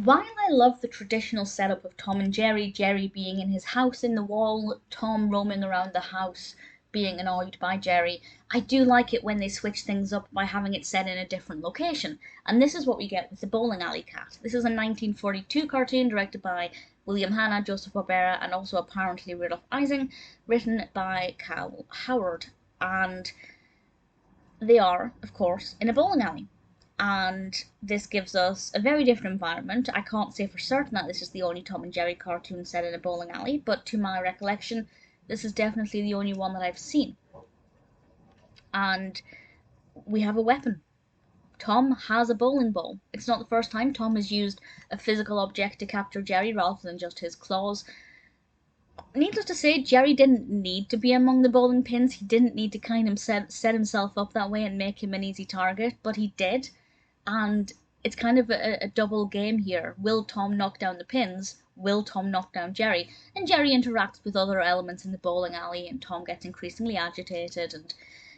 While I love the traditional setup of Tom and Jerry, Jerry being in his house in the wall, Tom roaming around the house being annoyed by Jerry, I do like it when they switch things up by having it set in a different location. And this is what we get with the Bowling Alley Cat. This is a 1942 cartoon directed by William Hanna, Joseph Barbera, and also apparently Rudolph Ising, written by Cal Howard. And they are, of course, in a bowling alley. And this gives us a very different environment. I can't say for certain that this is the only Tom and Jerry cartoon set in a bowling alley, but to my recollection, this is definitely the only one that I've seen. And we have a weapon. Tom has a bowling ball. It's not the first time Tom has used a physical object to capture Jerry rather than just his claws. Needless to say, Jerry didn't need to be among the bowling pins. He didn't need to kind of set himself up that way and make him an easy target, but he did. And it's kind of a double game here. Will Tom knock down the pins? Will Tom knock down Jerry? And Jerry interacts with other elements in the bowling alley, and Tom gets increasingly agitated and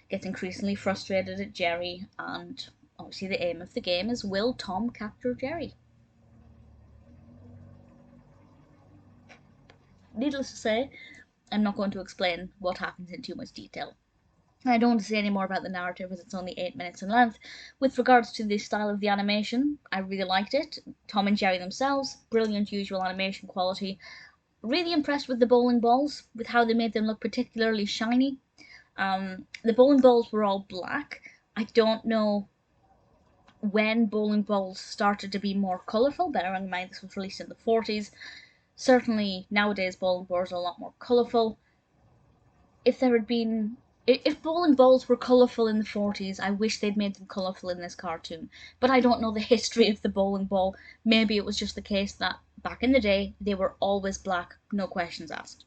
gets increasingly frustrated at Jerry. And obviously, the aim of the game is, will Tom capture Jerry? Needless to say, I'm not going to explain what happens in too much detail. I don't want to say any more about the narrative as it's only 8 minutes in length. With regards to the style of the animation, I really liked it. Tom and Jerry themselves, brilliant usual animation quality. Really impressed with the bowling balls, with how they made them look particularly shiny. The bowling balls were all black. I don't know when bowling balls started to be more colourful, bearing in mind this was released in the 40s. Certainly nowadays bowling balls are a lot more colourful. If bowling balls were colourful in the 40s, I wish they'd made them colourful in this cartoon. But I don't know the history of the bowling ball. Maybe it was just the case that back in the day they were always black, no questions asked.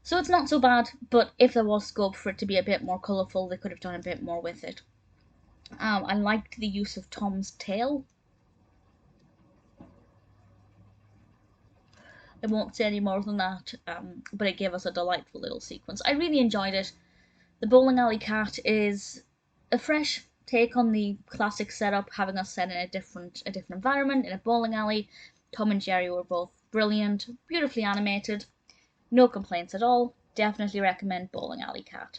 So it's not so bad, but if there was scope for it to be a bit more colourful, they could have done a bit more with it. I liked the use of Tom's tail. I won't say any more than that, but it gave us a delightful little sequence. I really enjoyed it. The Bowling Alley Cat is a fresh take on the classic setup, having us set in a different environment in a bowling alley. Tom and Jerry were both brilliant, beautifully animated, no complaints at all. Definitely recommend Bowling Alley Cat.